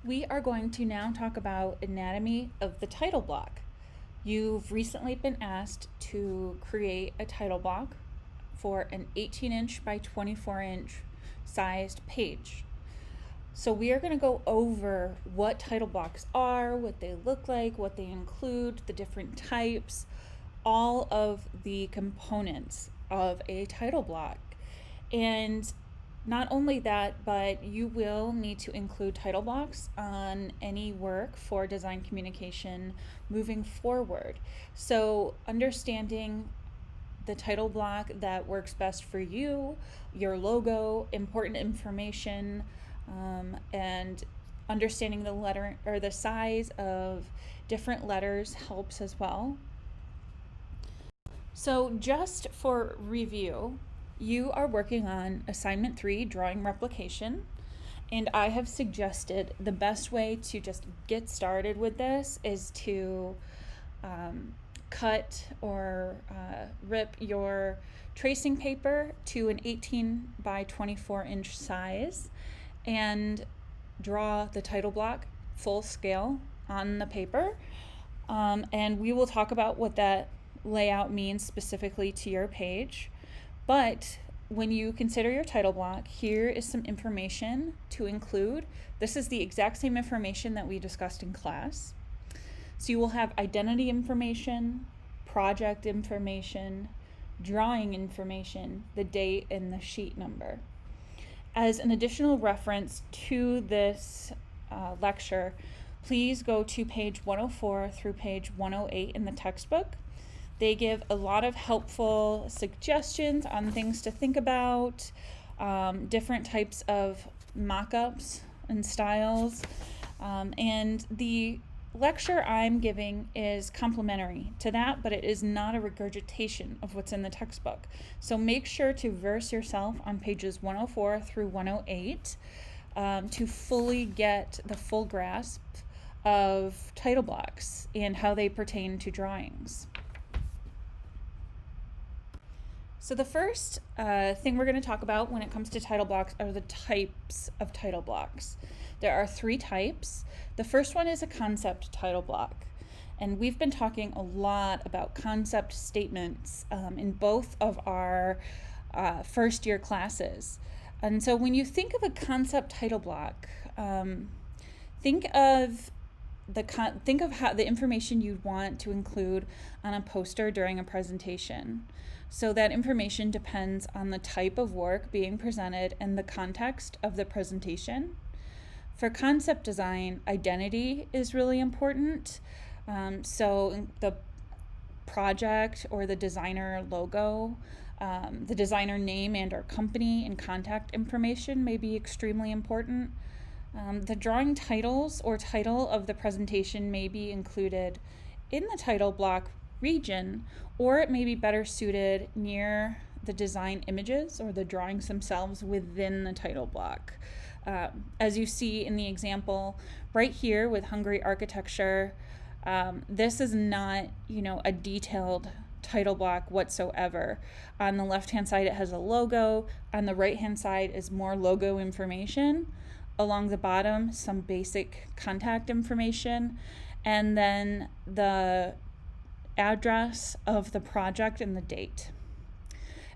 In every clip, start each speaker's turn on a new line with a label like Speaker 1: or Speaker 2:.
Speaker 1: We are going to now talk about anatomy of the title block. You've recently been asked to create a title block for an 18-inch by 24-inch sized page. So we are going to go over what title blocks are, what they look like, what they include, the different types, all of the components of a title block. And not only that, but you will need to include title blocks on any work for design communication moving forward. So understanding the title block that works best for you, your logo, important information, and understanding the letter or the size of different letters helps as well. So just for review, you are working on assignment 3, drawing replication, and I have suggested the best way to just get started with this is to cut or rip your tracing paper to an 18 by 24 inch size and draw the title block full scale on the paper. And we will talk about what that layout means specifically to your page. But when you consider your title block, here is some information to include. This is the exact same information that we discussed in class. So you will have identity information, project information, drawing information, the date, and the sheet number. As an additional reference to this lecture, please go to page 104 through page 108 in the textbook. They give a lot of helpful suggestions on things to think about, different types of mock-ups and styles. And the lecture I'm giving is complementary to that, but it is not a regurgitation of what's in the textbook. So make sure to verse yourself on pages 104 through 108 to fully get the full grasp of title blocks and how they pertain to drawings. So the first thing we're going to talk about when it comes to title blocks are the types of title blocks. There are 3 types. The first one is a concept title block. And we've been talking a lot about concept statements in both of our first year classes. And so when you think of a concept title block, think of how the information you'd want to include on a poster during a presentation. So that information depends on the type of work being presented and the context of the presentation. For concept design, identity is really important. So the project or the designer logo, the designer name and or company and contact information may be extremely important. The drawing titles or title of the presentation may be included in the title block region, or it may be better suited near the design images or the drawings themselves within the title block. As you see in the example right here with Hungary architecture, this is not, a detailed title block whatsoever. On the left-hand side, it has a logo. On the right-hand side is more logo information. Along the bottom, some basic contact information, and then the address of the project and the date.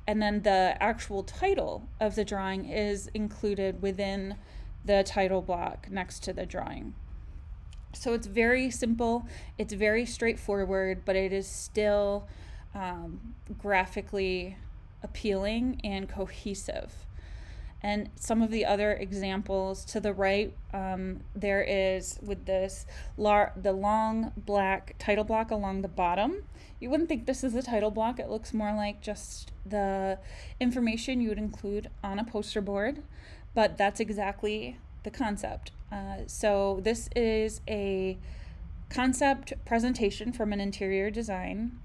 Speaker 1: And then the actual title of the drawing is included within the title block next to the drawing. So it's very simple, it's very straightforward, but it is still graphically appealing and cohesive. And some of the other examples to the right, there is with this the long black title block along the bottom. You wouldn't think this is a title block. It looks more like just the information you would include on a poster board, but that's exactly the concept. So this is a concept presentation from an interior design,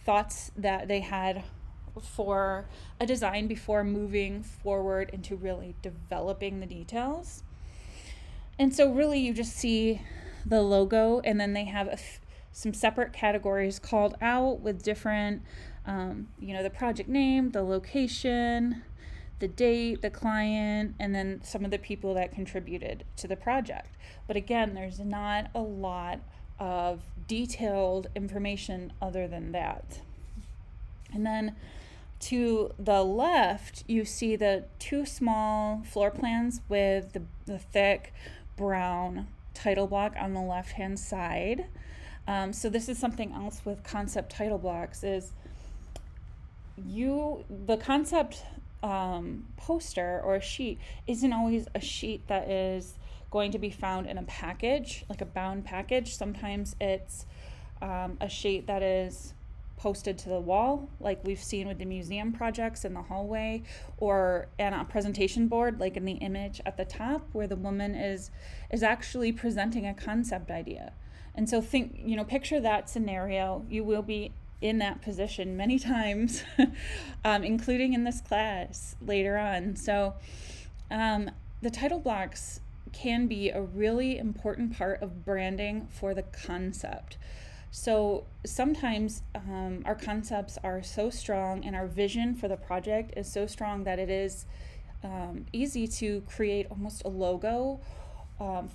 Speaker 1: thoughts that they had for a design before moving forward into really developing the details. And so really you just see the logo, and then they have some separate categories called out with different, the project name, the location, the date, the client, and then some of the people that contributed to the project. But again, there's not a lot of detailed information other than that. And then to the left, you see the two small floor plans with the thick brown title block on the left-hand side. So this is something else with concept title blocks is the concept poster or a sheet isn't always a sheet that is going to be found in a package, like a bound package. Sometimes it's a sheet that is posted to the wall, like we've seen with the museum projects in the hallway, or on a presentation board, like in the image at the top, where the woman is actually presenting a concept idea. And so picture that scenario. You will be in that position many times, including in this class later on. So the title blocks can be a really important part of branding for the concept. So sometimes our concepts are so strong and our vision for the project is so strong that it is easy to create almost a logo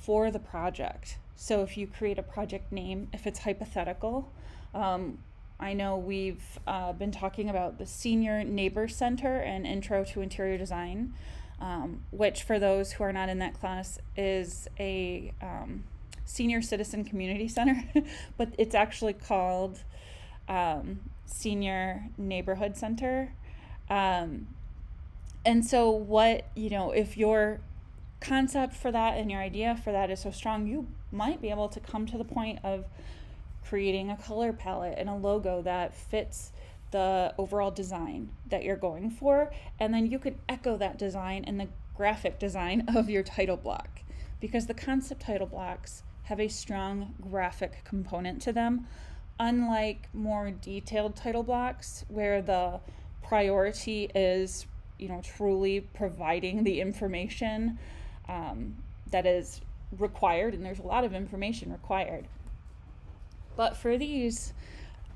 Speaker 1: for the project. So if you create a project name, if it's hypothetical, I know we've been talking about the Senior Neighbor Center and Intro to Interior Design, which for those who are not in that class is a Senior Citizen Community Center, but it's actually called Senior Neighborhood Center. And so if your concept for that and your idea for that is so strong, you might be able to come to the point of creating a color palette and a logo that fits the overall design that you're going for, and then you could echo that design in the graphic design of your title block, because the concept title blocks have a strong graphic component to them, unlike more detailed title blocks where the priority is truly providing the information that is required, and there's a lot of information required. But for these,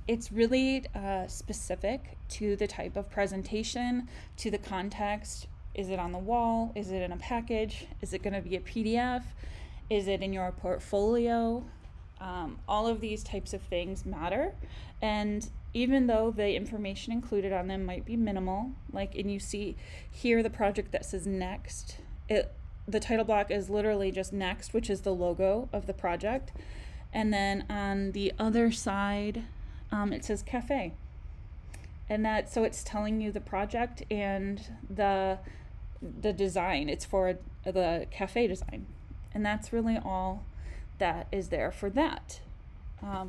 Speaker 1: it's really specific to the type of presentation, to the context. Is it on the wall? Is it in a package? Is it going to be a PDF? Is it in your portfolio? All of these types of things matter. And even though the information included on them might be minimal, and you see here the project that says next, the title block is literally just next, which is the logo of the project. And then on the other side, it says cafe. And so it's telling you the project and the design. It's for the cafe design. And that's really all that is there for that.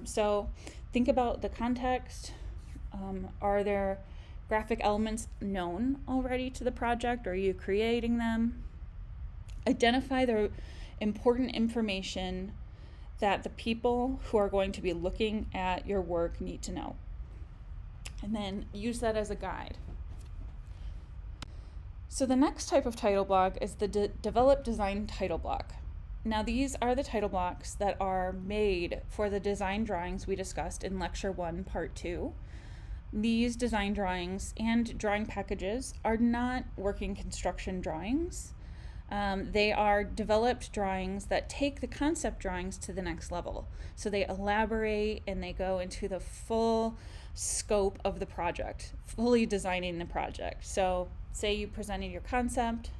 Speaker 1: So think about the context. Are there graphic elements known already to the project? Are you creating them? Identify the important information that the people who are going to be looking at your work need to know. And then use that as a guide. So the next type of title block is the develop design title block. Now these are the title blocks that are made for the design drawings we discussed in Lecture 1, Part 2. These design drawings and drawing packages are not working construction drawings. They are developed drawings that take the concept drawings to the next level. So they elaborate and they go into the full scope of the project, fully designing the project. So say you presented your concept,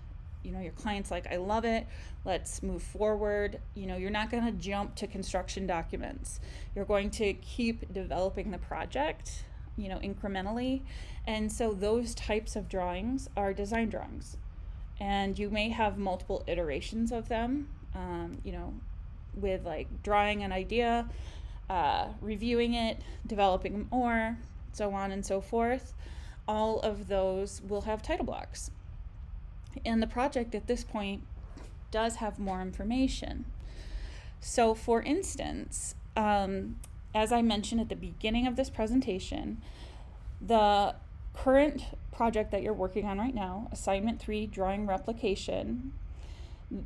Speaker 1: your client's like, I love it, let's move forward. You're not going to jump to construction documents. You're going to keep developing the project, incrementally. And so those types of drawings are design drawings. And you may have multiple iterations of them, with drawing an idea, reviewing it, developing more, so on and so forth. All of those will have title blocks. And the project at this point does have more information. So for instance, as I mentioned at the beginning of this presentation, the current project that you're working on right now, Assignment 3, Drawing Replication,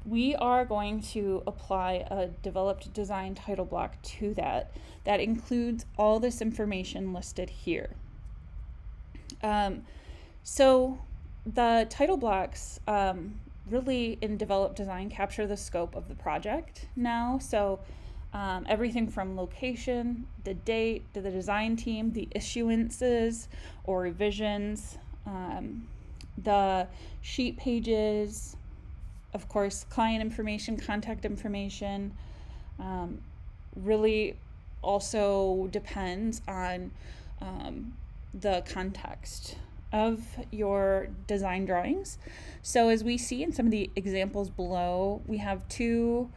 Speaker 1: we are going to apply a developed design title block to that includes all this information listed here. So the title blocks really in developed design capture the scope of the project now. So everything from location, the date, to the design team, the issuances or revisions, the sheet pages, of course, client information, contact information, really also depends on the context of your design drawings. So as we see in some of the examples below, we have two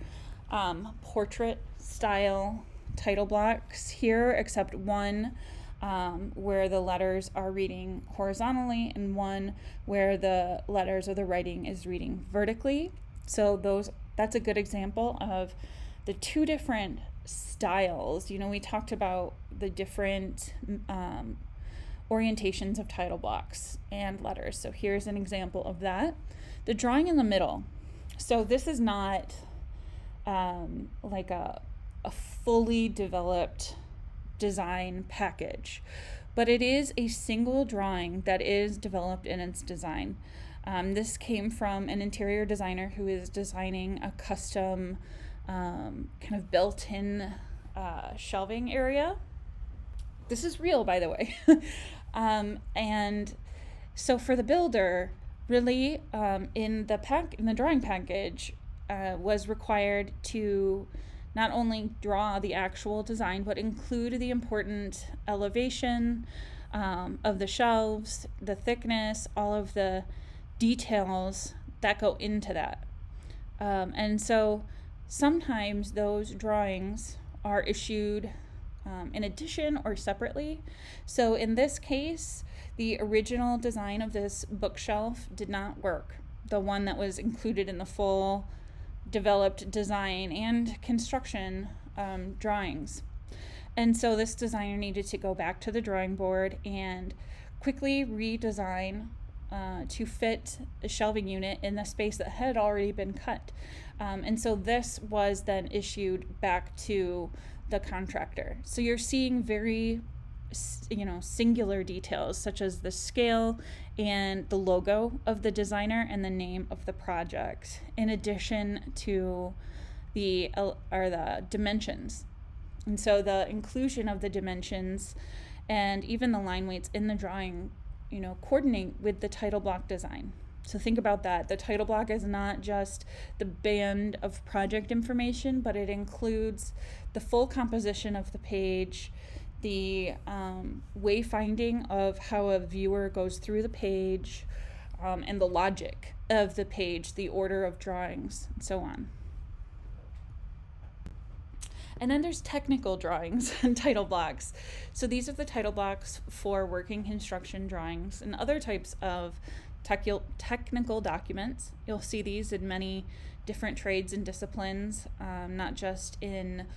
Speaker 1: portrait style title blocks here, except one where the letters are reading horizontally and one where the letters or the writing is reading vertically. So that's a good example of the two different styles. You know, we talked about the different orientations of title blocks and letters. So here's an example of that. The drawing in the middle. So this is not like a fully developed design package, but it is a single drawing that is developed in its design. This came from an interior designer who is designing a custom kind of built-in shelving area. This is real, by the way. And so for the builder, really in the drawing package was required to not only draw the actual design, but include the important elevation of the shelves, the thickness, all of the details that go into that. And so sometimes those drawings are issued in addition or separately. So in this case, the original design of this bookshelf did not work. The one that was included in the full developed design and construction drawings. And so this designer needed to go back to the drawing board and quickly redesign to fit a shelving unit in the space that had already been cut. And so this was then issued back to the contractor. So you're seeing very singular details such as the scale and the logo of the designer and the name of the project, in addition to the dimensions. And so the inclusion of the dimensions and even the line weights in the drawing, coordinate with the title block design. So think about that. The title block is not just the band of project information, but it includes the full composition of the page, the wayfinding of how a viewer goes through the page, and the logic of the page, the order of drawings, and so on. And then there's technical drawings and title blocks. So these are the title blocks for working construction drawings and other types of technical documents. You'll see these in many different trades and disciplines, not just in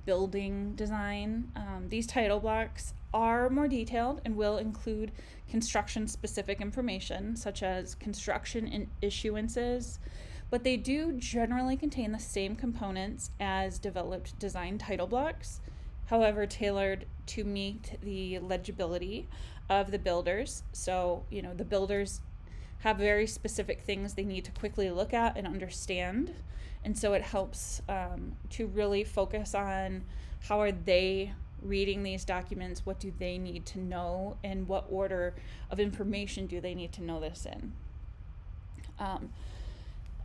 Speaker 1: building design. These title blocks are more detailed and will include construction specific information such as construction and issuances, but they do generally contain the same components as developed design title blocks, however tailored to meet the legibility of the builders. So, the builders have very specific things they need to quickly look at and understand. And so it helps to really focus on how are they reading these documents, what do they need to know, and what order of information do they need to know this in.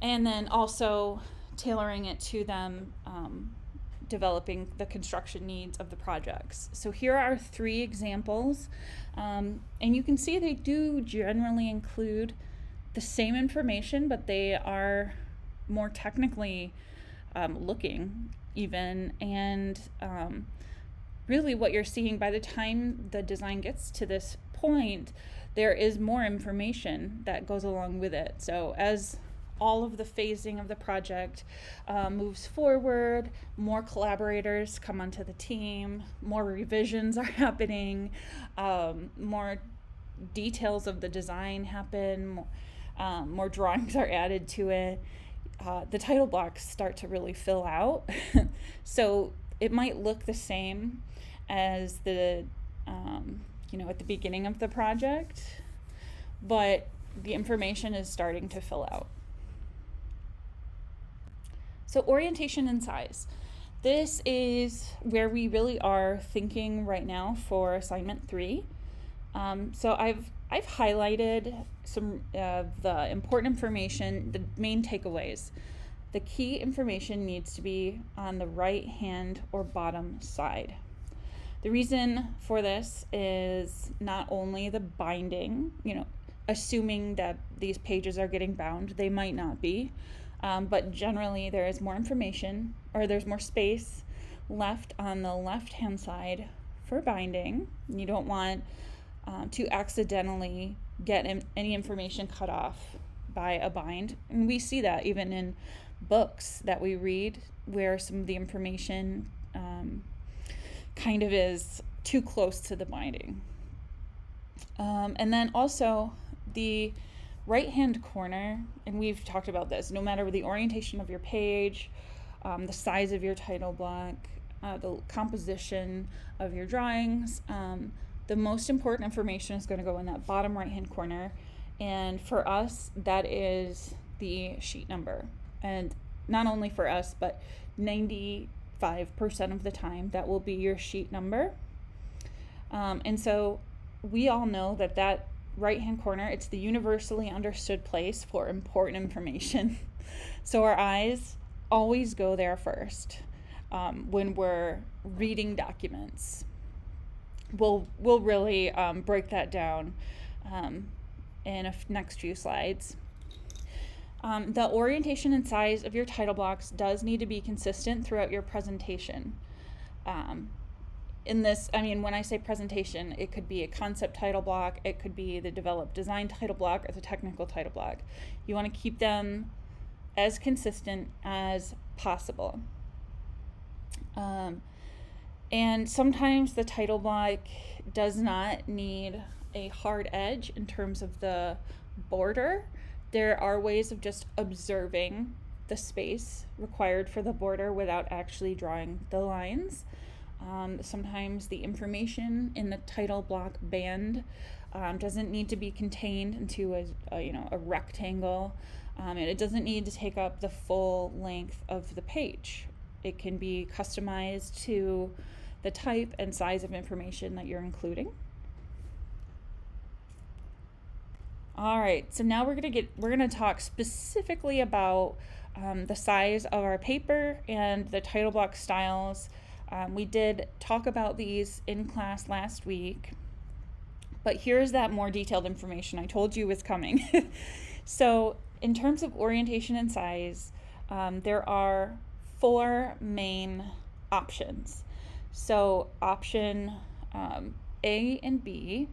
Speaker 1: And then also tailoring it to them, developing the construction needs of the projects. So here are 3 examples, and you can see they do generally include the same information, but they are more technically looking even, and really what you're seeing by the time the design gets to this point, there is more information that goes along with it. So as all of the phasing of the project moves forward, more collaborators come onto the team, more revisions are happening, more details of the design happen, more drawings are added to it. The title blocks start to really fill out. So it might look the same as the at the beginning of the project, but the information is starting to fill out. So orientation and size. This is where we really are thinking right now for assignment 3. So I've highlighted some of the important information, the main takeaways. The key information needs to be on the right hand or bottom side. The reason for this is not only the binding, assuming that these pages are getting bound, they might not be, but generally there is more information, or there's more space left on the left-hand side for binding. You don't want to accidentally get any information cut off by a bind. And we see that even in books that we read where some of the information kind of is too close to the binding. And then also the right-hand corner, and we've talked about this, no matter the orientation of your page, the size of your title block, the composition of your drawings, the most important information is going to go in that bottom right-hand corner. And for us, that is the sheet number. And not only for us, but 95% of the time, that will be your sheet number. And so we all know that right-hand corner, it's the universally understood place for important information. So our eyes always go there first when we're reading documents. We'll really break that down in next few slides. The orientation and size of your title blocks does need to be consistent throughout your presentation. In this, when I say presentation, it could be a concept title block, it could be the developed design title block, or the technical title block. You want to keep them as consistent as possible. And sometimes the title block does not need a hard edge in terms of the border. There are ways of just observing the space required for the border without actually drawing the lines. Sometimes the information in the title block band doesn't need to be contained into a rectangle, and it doesn't need to take up the full length of the page. It can be customized to the type and size of information that you're including. All right, so now we're gonna talk specifically about the size of our paper and the title block styles. We did talk about these in class last week, but here's that more detailed information I told you was coming. So in terms of orientation and size, there are 4 main options. So option A and B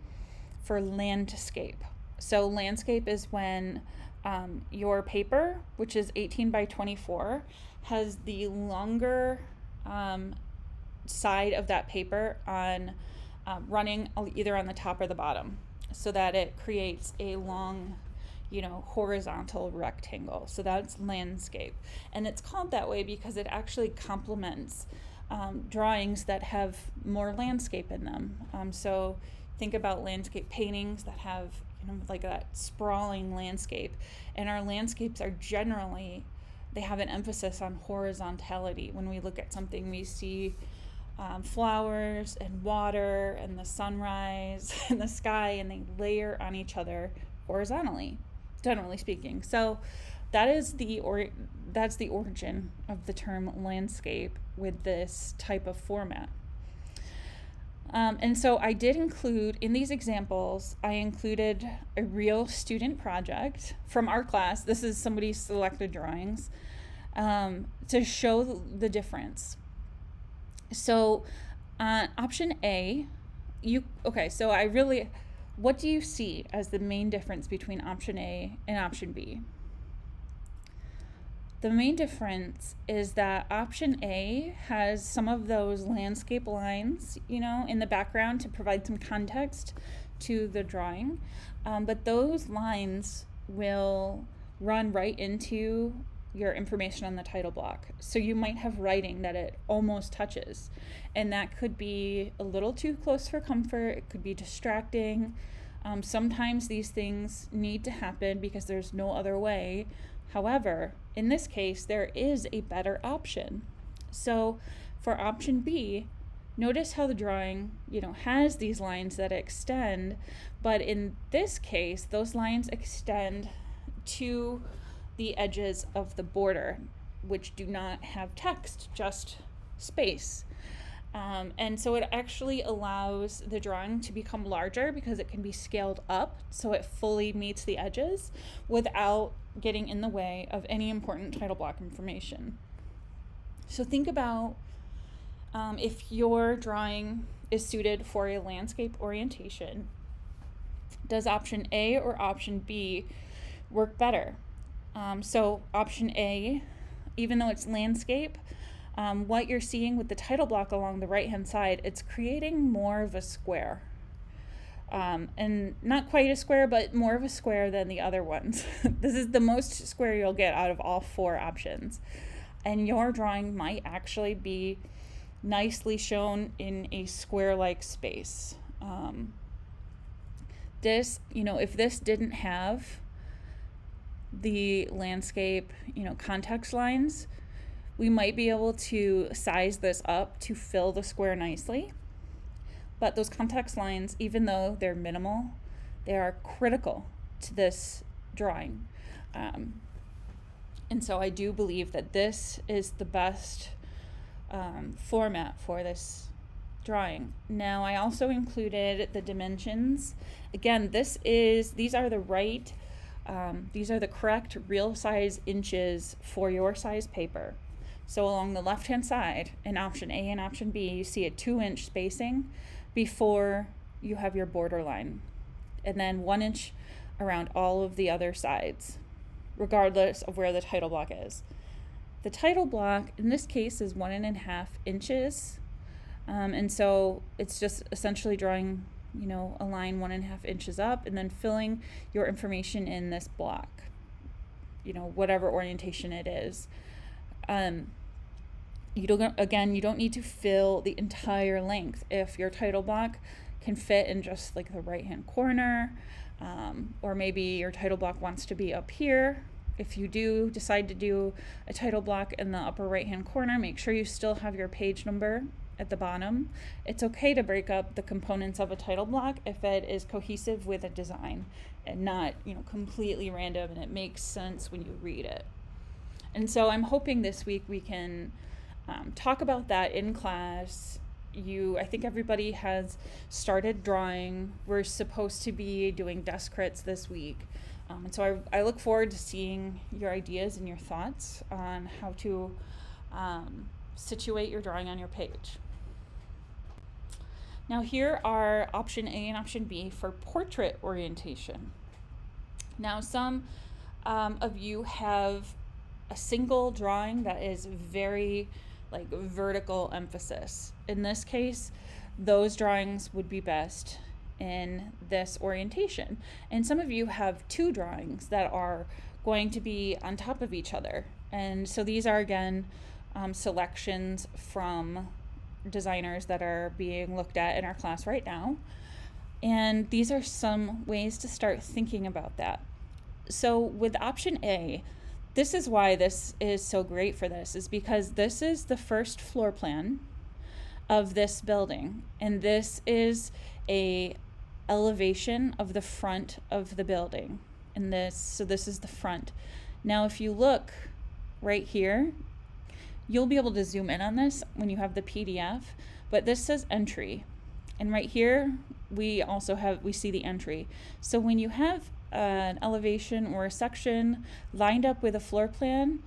Speaker 1: for landscape. So landscape is when your paper, which is 18 by 24, has the longer side of that paper on running either on the top or the bottom, so that it creates a long horizontal rectangle. So that's landscape, and it's called that way because it actually complements drawings that have more landscape in them. So think about landscape paintings that have like that sprawling landscape, and our landscapes are generally, they have an emphasis on horizontality. When we look at something, we see flowers and water and the sunrise and the sky, and they layer on each other horizontally, generally speaking. So that's the origin of the term landscape with this type of format. And so I did include, in these examples, I included a real student project from our class. This is somebody's selected drawings to show the difference. So option A, what do you see as the main difference between option A and option B? The main difference is that option A has some of those landscape lines, in the background to provide some context to the drawing. But those lines will run right into your information on the title block. So you might have writing that it almost touches, and that could be a little too close for comfort. It could be distracting. Sometimes these things need to happen because there's no other way. However, in this case, there is a better option. So for option B, notice how the drawing, has these lines that extend, but in this case, those lines extend to the edges of the border, which do not have text, just space. And so it actually allows the drawing to become larger because it can be scaled up so it fully meets the edges without getting in the way of any important title block information. So think about if your drawing is suited for a landscape orientation, does option A or option B work better? So option A, even though it's landscape, what you're seeing with the title block along the right-hand side, it's creating more of a square. And not quite a square, but more of a square than the other ones. This is the most square you'll get out of all 4 options. And your drawing might actually be nicely shown in a square-like space. If this didn't have the landscape, context lines, we might be able to size this up to fill the square nicely. But those context lines, even though they're minimal, they are critical to this drawing. And so I do believe that this is the best format for this drawing. Now, I also included the dimensions. Again, these are the correct real size inches for your size paper. So along the left-hand side in option A and option B, you see a 2-inch spacing before you have your border line, and then 1 inch around all of the other sides, regardless of where the title block is. The title block in this case is 1.5 inches, and so it's just essentially drawing, a line 1.5 inches up and then filling your information in this block, whatever orientation it is. You don't need to fill the entire length. If your title block can fit in just like the right-hand corner, or maybe your title block wants to be up here. If you do decide to do a title block in the upper right-hand corner, make sure you still have your page number at the bottom. It's okay to break up the components of a title block if it is cohesive with a design and not, completely random and it makes sense when you read it. And so I'm hoping this week we can talk about that in class. I think everybody has started drawing. We're supposed to be doing desk crits this week. And so I look forward to seeing your ideas and your thoughts on how to situate your drawing on your page. Now here are option A and option B for portrait orientation. Now some of you have a single drawing that is very vertical emphasis. In this case, those drawings would be best in this orientation. And some of you have 2 drawings that are going to be on top of each other. And so these are, again, selections from designers that are being looked at in our class right now. And these are some ways to start thinking about that. So with option A, this is why this is so great for this, is because this is the first floor plan of this building. And this is a elevation of the front of the building. So this is the front. Now, if you look right here, you'll be able to zoom in on this when you have the PDF, but this says entry. And right here, we see the entry. So when you have an elevation or a section lined up with a floor plan,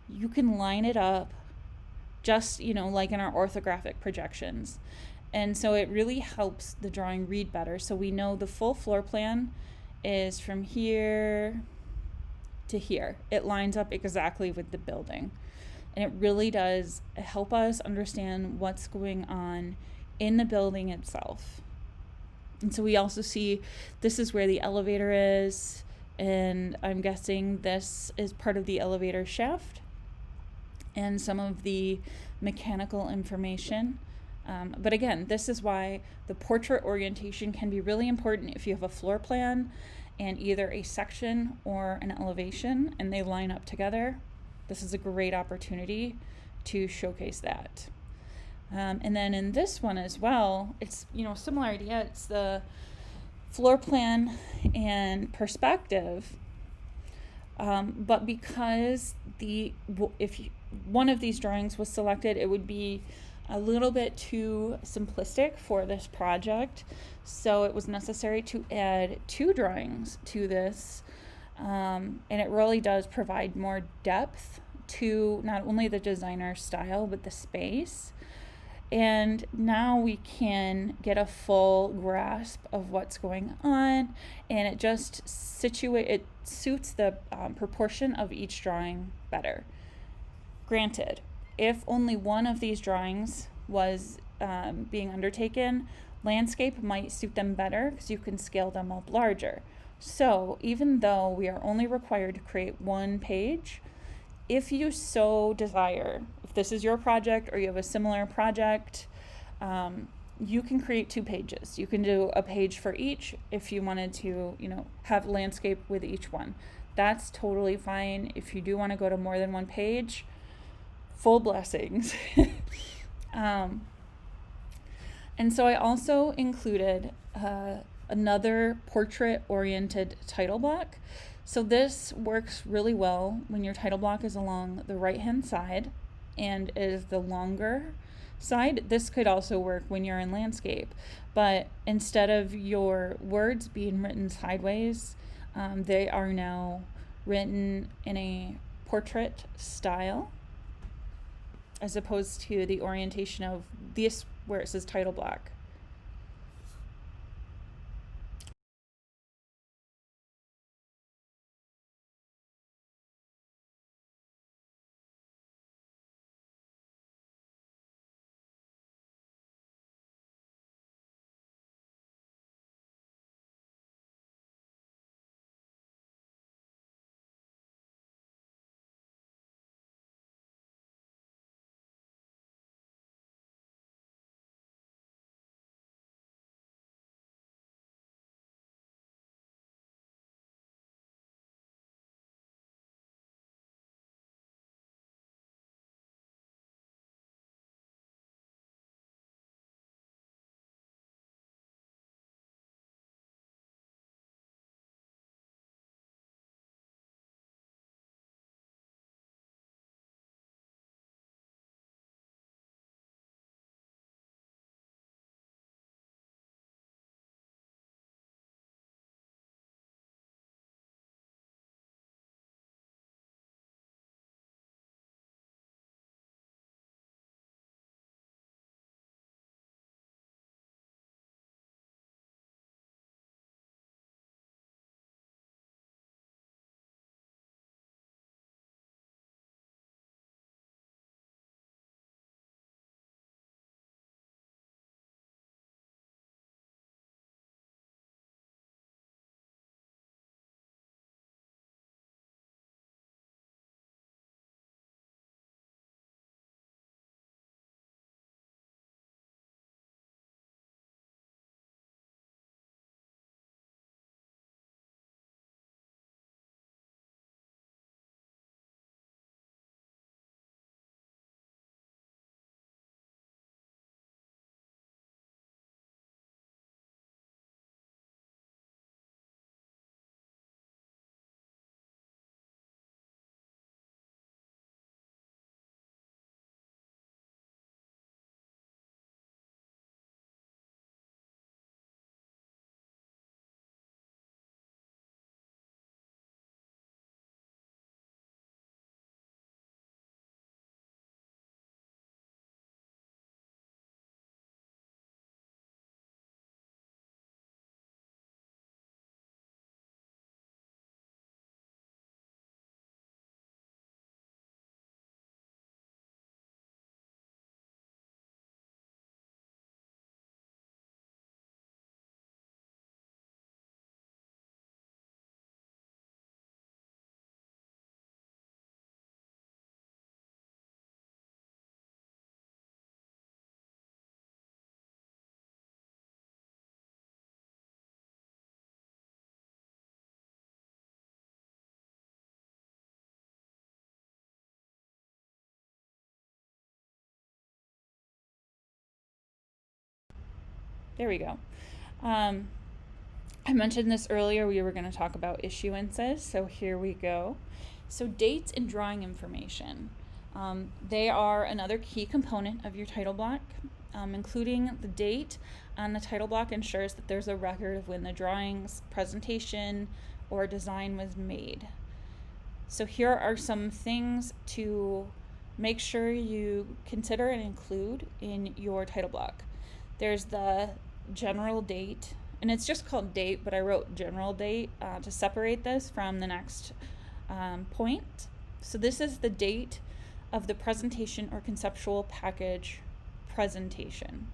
Speaker 1: you can line it up just, like in our orthographic projections. And so it really helps the drawing read better. So we know the full floor plan is from here to here. It lines up exactly with the building. And it really does help us understand what's going on in the building itself. And so we also see this is where the elevator is, and I'm guessing this is part of the elevator shaft and some of the mechanical information But again, this is why the portrait orientation can be really important if you have a floor plan and either a section or an elevation and they line up together. This is a great opportunity to showcase that. And then in this one as well, it's, similar idea. It's the floor plan and perspective. But because if one of these drawings was selected, it would be a little bit too simplistic for this project. So it was necessary to add 2 drawings to this. And it really does provide more depth to not only the designer style, but the space. And now we can get a full grasp of what's going on, and it just suits the proportion of each drawing better. Granted, if only one of these drawings was being undertaken, landscape might suit them better because you can scale them up larger. So even though we are only required to create 1 page, if you so desire, if this is your project or you have a similar project, you can create 2 pages. You can do a page for each if you wanted to, have landscape with each one. That's totally fine. If you do want to go to more than 1 page, full blessings. And so I also included another portrait-oriented title block. So this works really well when your title block is along the right-hand side and is the longer side. This could also work when you're in landscape, but instead of your words being written sideways, they are now written in a portrait style, as opposed to the orientation of this where it says title block. There we go. I mentioned this earlier, we were going to talk about issuances, so here we go. So dates and drawing information. They are another key component of your title block. Including the date on the title block ensures that there's a record of when the drawings, presentation, or design was made. So here are some things to make sure you consider and include in your title block. There's the general date, and it's just called date, but I wrote general date to separate this from the next point. So this is the date of the presentation or conceptual package presentation.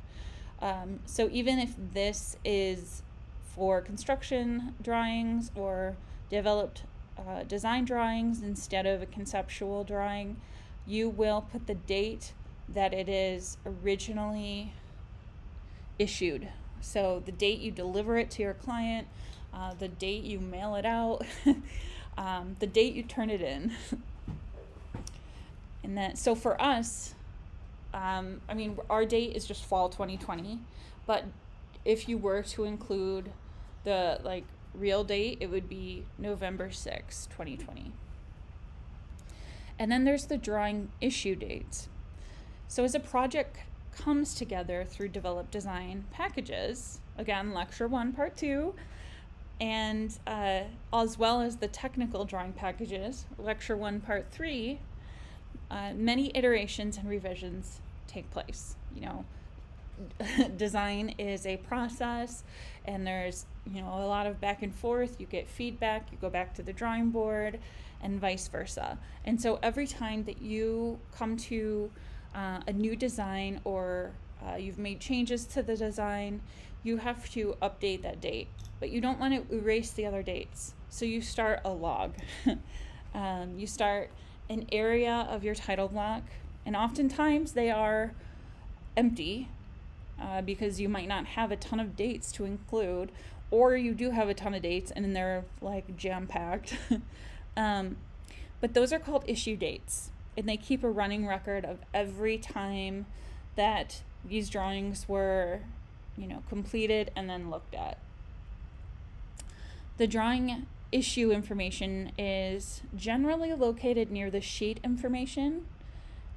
Speaker 1: So even if this is for construction drawings or developed design drawings instead of a conceptual drawing, you will put the date that it is originally issued. So the date you deliver it to your client, the date you mail it out, the date you turn it in. And then, so for us, our date is just fall 2020, but if you were to include the real date, it would be November 6, 2020. And then there's the drawing issue dates. So as a project comes together through developed design packages, again, lecture 1, part 2, and as well as the technical drawing packages, lecture 1, part 3, many iterations and revisions take place. Design is a process, and there's a lot of back and forth. You get feedback, you go back to the drawing board, and vice versa. And so every time that you come to a new design or you've made changes to the design, you have to update that date, but you don't want to erase the other dates. So you start a log. You start an area of your title block, and oftentimes they are empty because you might not have a ton of dates to include, or you do have a ton of dates and they're jam-packed. But those are called issue dates, and they keep a running record of every time that these drawings were completed and then looked at. The drawing issue information is generally located near the sheet information,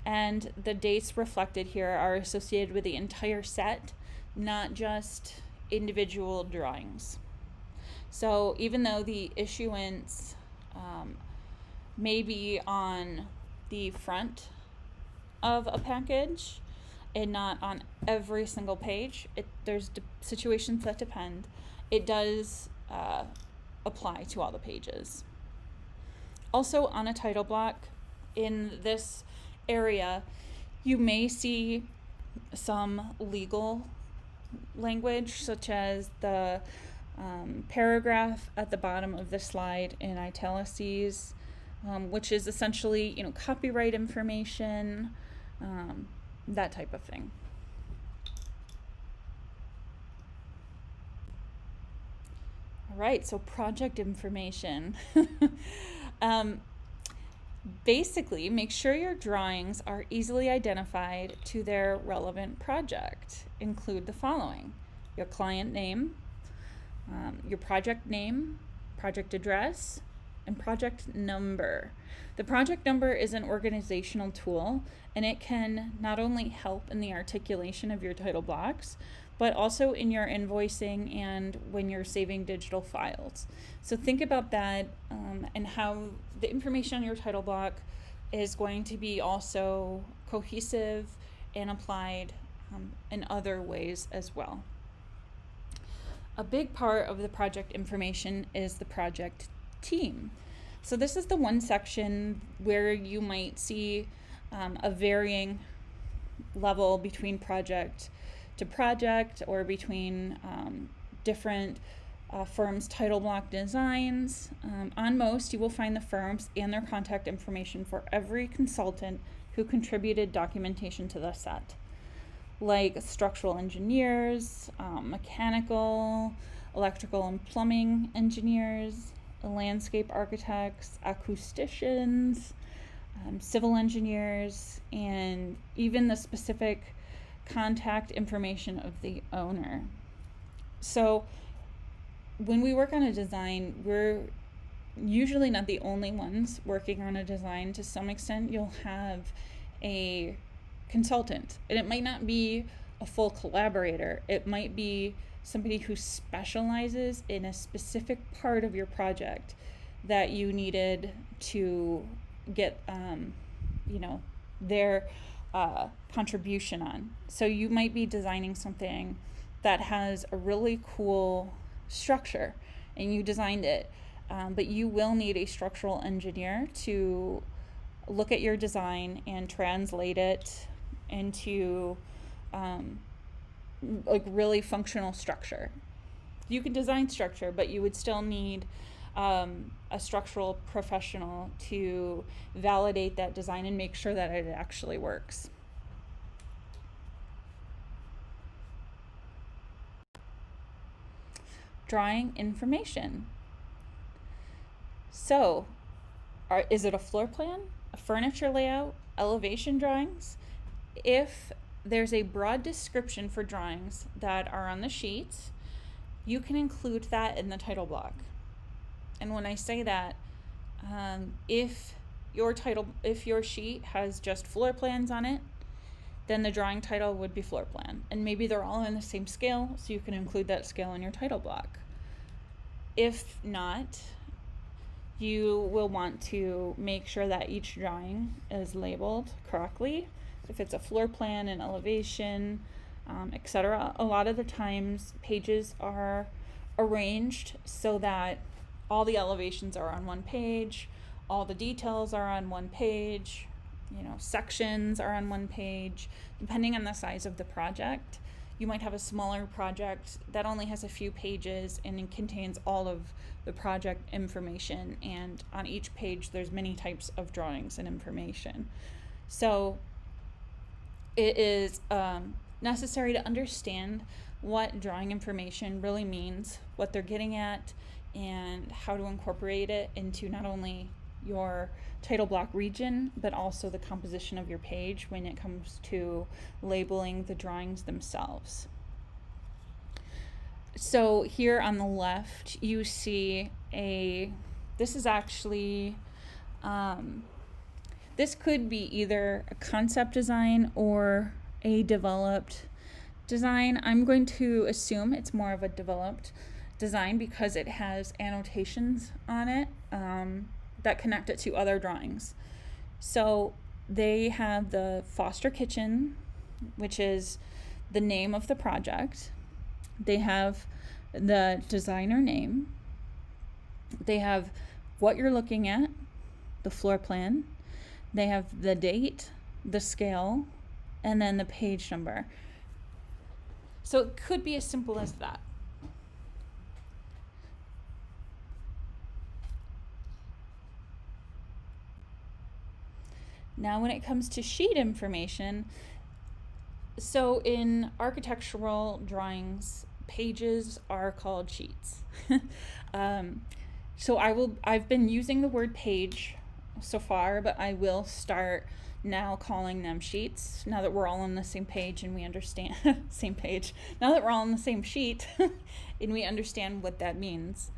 Speaker 1: and the dates reflected here are associated with the entire set, not just individual drawings. So even though the issuance may be on the front of a package and not on every single page, there's situations that depend. It does apply to all the pages. Also, on a title block, in this area, you may see some legal language, such as the paragraph at the bottom of the slide in italices, which is essentially copyright information, that type of thing. All right, so project information. Basically, make sure your drawings are easily identified to their relevant project. Include the following: your client name, your project name, project address, and project number. The project number is an organizational tool, and it can not only help in the articulation of your title blocks, but also in your invoicing and when you're saving digital files. So think about that and how the information on your title block is going to be also cohesive and applied in other ways as well. A big part of the project information is the project team. So this is the one section where you might see a varying level between project to project, or between different firms' title block designs. On most, you will find the firms and their contact information for every consultant who contributed documentation to the set, like structural engineers, mechanical, electrical and plumbing engineers, landscape architects, acousticians, civil engineers, and even the specific contact information of the owner. So when we work on a design, we're usually not the only ones working on a design. To some extent, you'll have a consultant, and it might not be a full collaborator. It might be somebody who specializes in a specific part of your project that you needed to get, their contribution on. So you might be designing something that has a really cool structure, and you designed it, but you will need a structural engineer to look at your design and translate it into really functional structure. You can design structure, but you would still need a structural professional to validate that design and make sure that it actually works. Drawing information. So, is it a floor plan, a furniture layout, elevation drawings? If there's a broad description for drawings that are on the sheet, you can include that in the title block. And when I say that, if your sheet has just floor plans on it, then the drawing title would be floor plan. And maybe they're all on the same scale, so you can include that scale in your title block. If not, you will want to make sure that each drawing is labeled correctly. If it's a floor plan, an elevation, etc. A lot of the times pages are arranged so that all the elevations are on one page, all the details are on one page, sections are on one page. Depending on the size of the project, you might have a smaller project that only has a few pages and it contains all of the project information, and on each page there's many types of drawings and information. So it is necessary to understand what drawing information really means, what they're getting at, and how to incorporate it into not only your title block region, but also the composition of your page when it comes to labeling the drawings themselves. So here on the left, you see this is actually, this could be either a concept design or a developed design. I'm going to assume it's more of a developed design because it has annotations on it that connect it to other drawings. So they have the Foster Kitchen, which is the name of the project. They have the designer name. They have what you're looking at, the floor plan. They have the date, the scale, and then the page number. So it could be as simple as that. Now, when it comes to sheet information, so in architectural drawings, pages are called sheets. So I've been using the word page so far, but I will start now calling them sheets, now that we're all on the same page and we understand same page. Now that we're all on the same sheet and we understand what that means.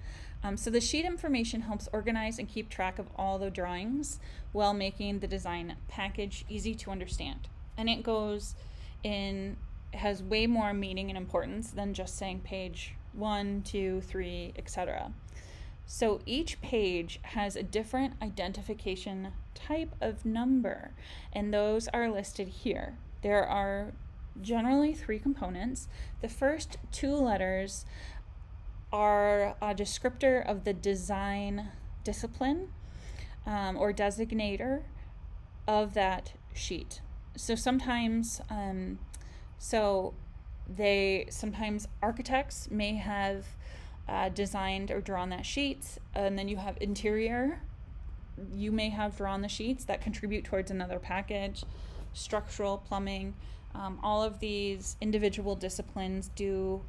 Speaker 1: So the sheet information helps organize and keep track of all the drawings while making the design package easy to understand. And it has way more meaning and importance than just saying page 1, 2, 3, etc. So each page has a different identification type of number, and those are listed here. There are generally 3 components. The first 2 letters are a descriptor of the design discipline or designator of that sheet. So sometimes architects may have designed or drawn that sheet, and then you have interior. You may have drawn the sheets that contribute towards another package, structural, plumbing. All of these individual disciplines do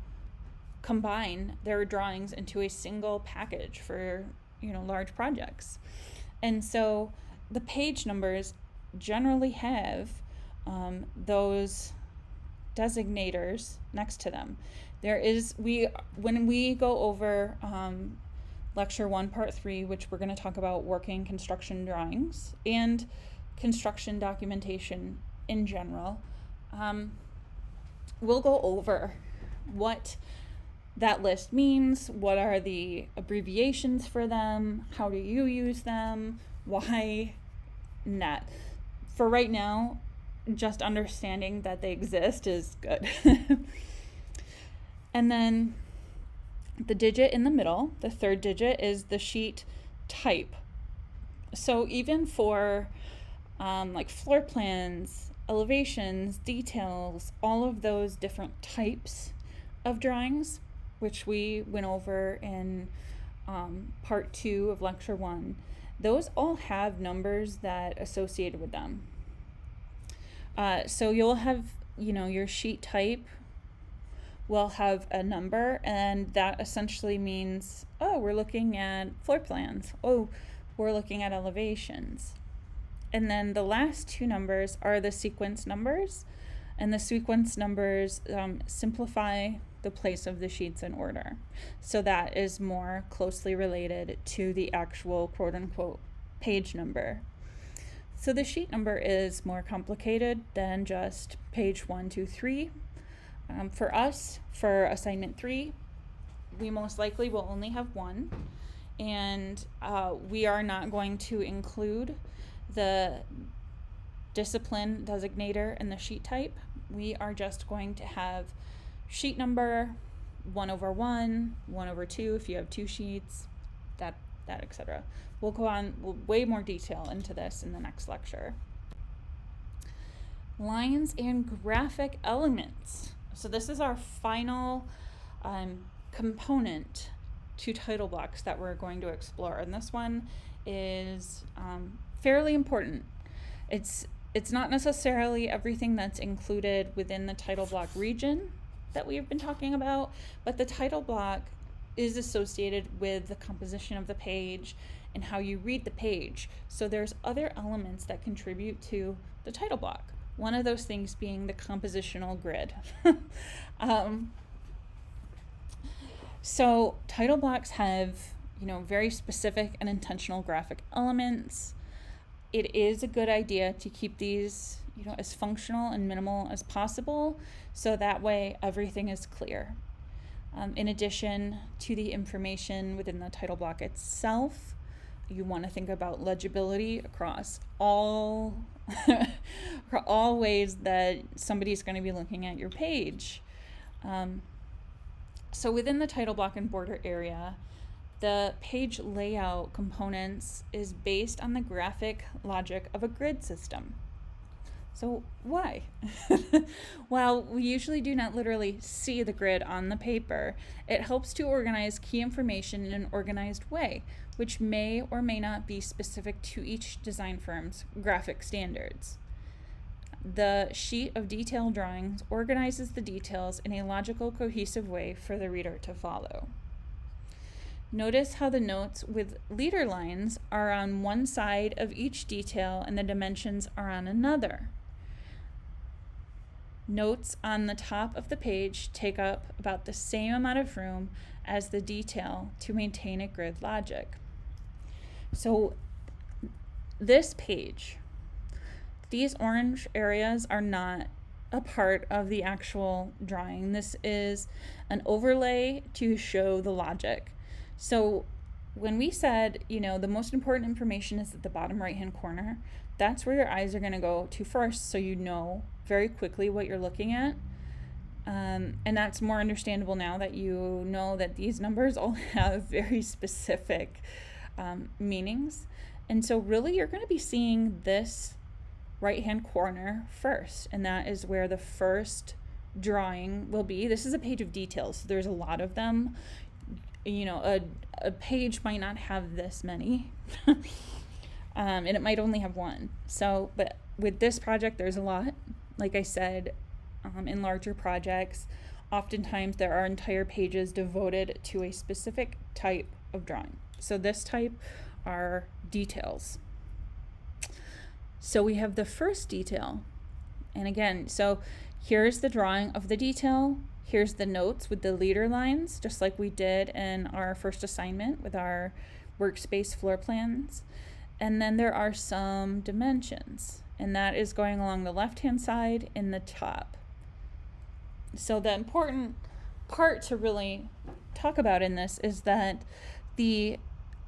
Speaker 1: combine their drawings into a single package for large projects. And so the page numbers generally have those designators next to them. When we go over lecture 1 part 3, which we're going to talk about working construction drawings and construction documentation in general, we'll go over what that list means, what are the abbreviations for them, how do you use them, why not. For right now, just understanding that they exist is good. And then the digit in the middle, the third digit, is the sheet type. So even for like floor plans, elevations, details, all of those different types of drawings, which we went over in part 2 of lecture 1, those all have numbers that associated with them. So you'll have, your sheet type will have a number, and that essentially means, oh, we're looking at floor plans. Oh, we're looking at elevations. And then the last 2 numbers are the sequence numbers, and the sequence numbers simplify the place of the sheets in order. So that is more closely related to the actual quote-unquote page number. So the sheet number is more complicated than just page 1, 2, 3. For us, for assignment 3, we most likely will only have 1, and we are not going to include the discipline designator and the sheet type. We are just going to have sheet number, 1/1, 1/2 if you have 2 sheets, that etc. We'll go on way more detail into this in the next lecture. Lines and graphic elements. So this is our final component to title blocks that we're going to explore, and this one is fairly important. It's not necessarily everything that's included within the title block region that we've been talking about, but the title block is associated with the composition of the page and how you read the page. So there's other elements that contribute to the title block. One of those things being the compositional grid. So title blocks have, very specific and intentional graphic elements. It is a good idea to keep these, as functional and minimal as possible, so that way everything is clear. In addition to the information within the title block itself, you want to think about legibility across all ways that somebody's going to be looking at your page. So within the title block and border area, the page layout components is based on the graphic logic of a grid system. So why? While we usually do not literally see the grid on the paper, it helps to organize key information in an organized way, which may or may not be specific to each design firm's graphic standards. The sheet of detailed drawings organizes the details in a logical, cohesive way for the reader to follow. Notice how the notes with leader lines are on one side of each detail and the dimensions are on another. Notes on the top of the page take up about the same amount of room as the detail to maintain a grid logic. So this page, these orange areas are not a part of the actual drawing. This is an overlay to show the logic. So when we said, the most important information is at the bottom right-hand corner, that's where your eyes are going to go to first, so you know very quickly what you're looking at. And that's more understandable now that you know that these numbers all have very specific meanings. And so really you're going to be seeing this right-hand corner first, and that is where the first drawing will be. This is a page of details, so there's a lot of them. A page might not have this many, and it might only have one. So, but with this project, there's a lot. Like I said, in larger projects, oftentimes there are entire pages devoted to a specific type of drawing. So this type are details. So we have the first detail. And again, so Here's the drawing of the detail. Here's the notes with the leader lines, just like we did in our first assignment with our workspace floor plans. And then there are some dimensions, and that is going along the left-hand side in the top. So the important part to really talk about in this is that the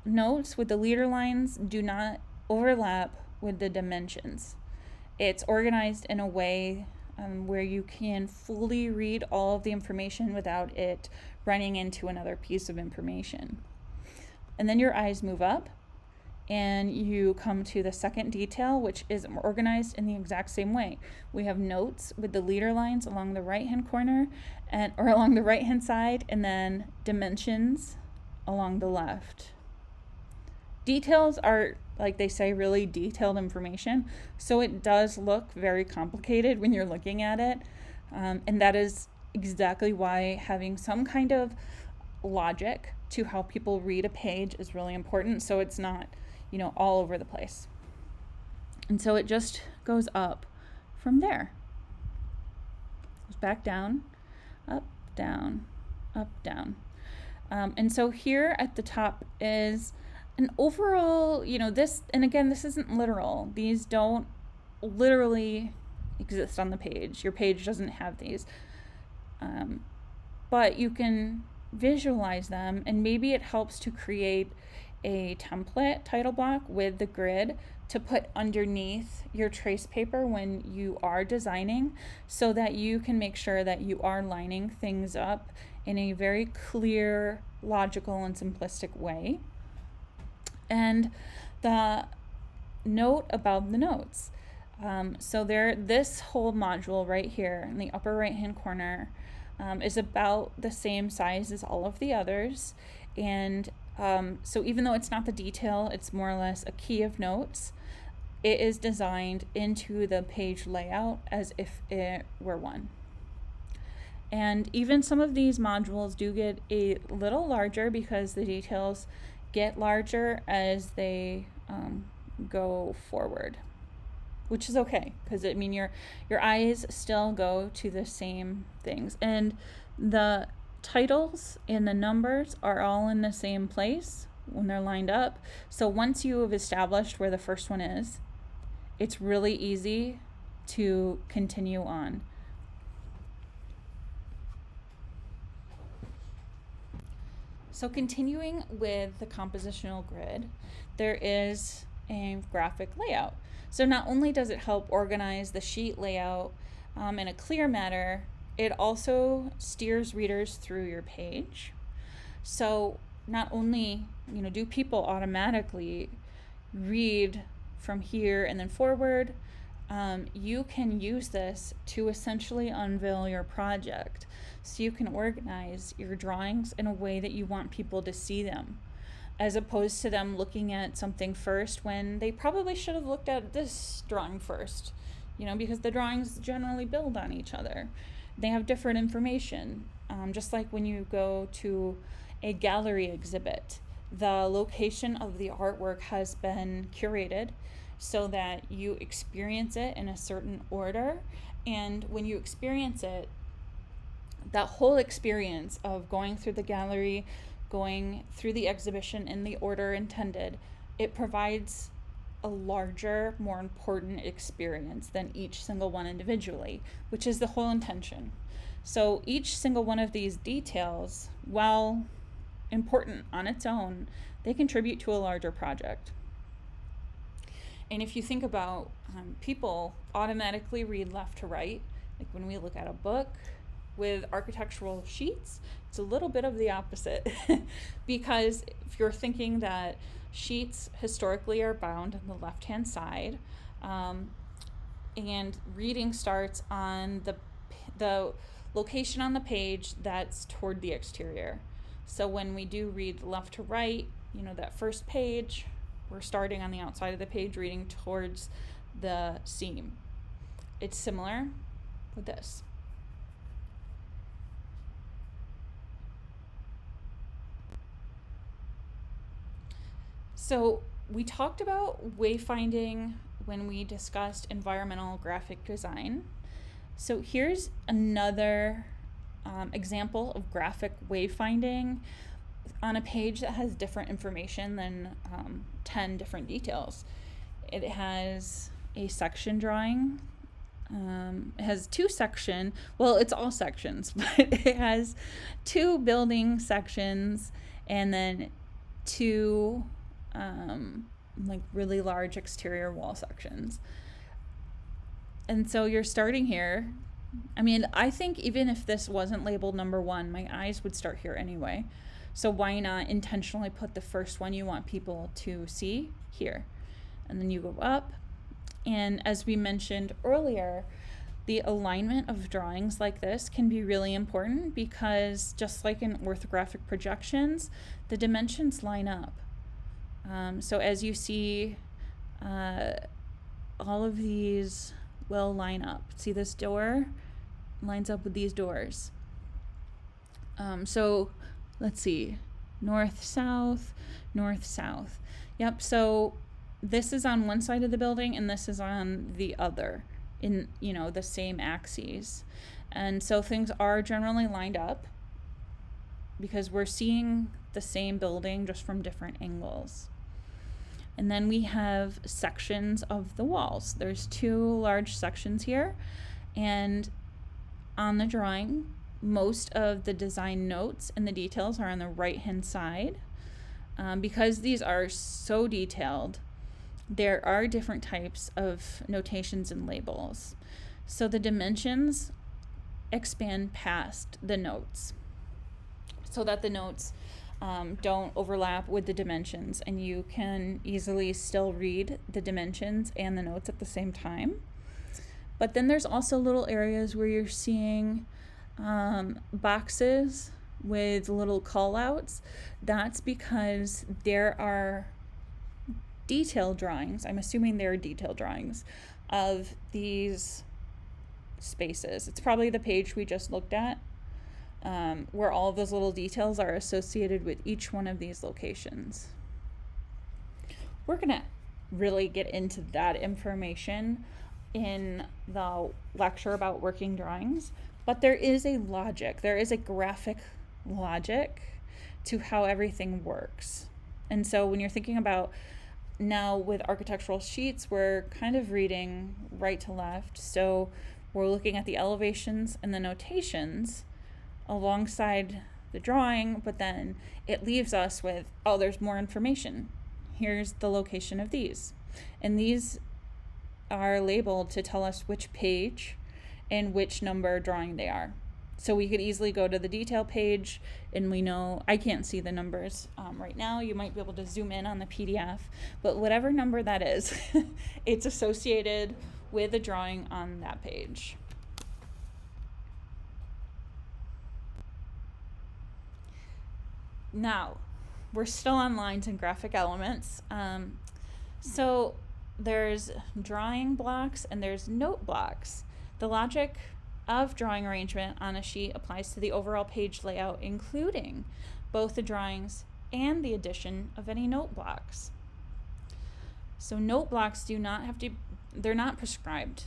Speaker 1: notes with the leader lines do not overlap with the dimensions. It's organized in a way where you can fully read all of the information without it running into another piece of information. And then your eyes move up and you come to the second detail, which is organized in the exact same way. We have notes with the leader lines along the right-hand corner or along the right-hand side, and then dimensions along the left. Details are, like they say, really detailed information, so it does look very complicated when you're looking at it, and that is exactly why having some kind of logic to how people read a page is really important, so it's not, all over the place. And so it just goes up from there. Goes back down, up, down, up, down. And so here at the top is an overall, this, and again, this isn't literal. These don't literally exist on the page. Your page doesn't have these. But you can visualize them, and maybe it helps to create a template title block with the grid to put underneath your trace paper when you are designing, so that you can make sure that you are lining things up in a very clear, logical, and simplistic way. And the note about the notes. So this whole module right here in the upper right hand corner is about the same size as all of the others, and so even though it's not the detail, it's more or less a key of notes, it is designed into the page layout as if it were one. And even some of these modules do get a little larger because the details get larger as they go forward, which is okay, because your eyes still go to the same things, and the titles and the numbers are all in the same place when they're lined up. So once you have established where the first one is, it's really easy to continue on. So continuing with the compositional grid, there is a graphic layout. So not only does it help organize the sheet layout in a clear manner, it also steers readers through your page. So not only do people automatically read from here and then forward, you can use this to essentially unveil your project. So you can organize your drawings in a way that you want people to see them, as opposed to them looking at something first when they probably should have looked at this drawing first, because the drawings generally build on each other. They have different information, just like when you go to a gallery exhibit. The location of the artwork has been curated so that you experience it in a certain order, and when you experience it, that whole experience of going through the gallery, going through the exhibition in the order intended, it provides a larger, more important experience than each single one individually, which is the whole intention. So each single one of these details, while important on its own, they contribute to a larger project. And if you think about people automatically read left to right, like when we look at a book. With architectural sheets, it's a little bit of the opposite because if you're thinking that sheets historically are bound on the left-hand side, and reading starts on the location on the page that's toward the exterior. So when we do read left to right, that first page, we're starting on the outside of the page, reading towards the seam. It's similar with this. So we talked about wayfinding when we discussed environmental graphic design, So here's another example of graphic wayfinding on a page that has different information than 10 different details. It has a section drawing. It has two section, well, it's all sections, but it has two building sections and then two like really large exterior wall sections. And so you're starting here. I mean, I think even if this wasn't labeled number 1, my eyes would start here anyway. So why not intentionally put the first one you want people to see here? And then you go up. And as we mentioned earlier, the alignment of drawings like this can be really important because just like in orthographic projections, the dimensions line up. So as you see, all of these will line up. See this door lines up with these doors. So let's see, north, south, north, south. Yep, so this is on one side of the building and this is on the other in, you know, the same axes. And so things are generally lined up because we're seeing the same building just from different angles. And then we have sections of the walls. There's 2 large sections here, and on the drawing, most of the design notes and the details are on the right-hand side. Because these are so detailed, there are different types of notations and labels. So the dimensions expand past the notes so that the notes don't overlap with the dimensions, and you can easily still read the dimensions and the notes at the same time. But then there's also little areas where you're seeing boxes with little call outs. That's because there are detailed drawings, I'm assuming there are detailed drawings of these spaces. It's probably the page we just looked at, where all of those little details are associated with each one of these locations. We're gonna really get into that information in the lecture about working drawings, but there is a logic, there is a graphic logic to how everything works. And so when you're thinking about now with architectural sheets, we're kind of reading right to left. So we're looking at the elevations and the notations alongside the drawing, but then it leaves us with, oh, there's more information. Here's the location of these. And these are labeled to tell us which page and which number drawing they are. So we could easily go to the detail page and we know, I can't see the numbers right now. You might be able to zoom in on the PDF, but whatever number that is, it's associated with a drawing on that page. Now, we're still on lines and graphic elements. So there's drawing blocks and there's note blocks. The logic of drawing arrangement on a sheet applies to the overall page layout, including both the drawings and the addition of any note blocks. So note blocks do not have to, they're not prescribed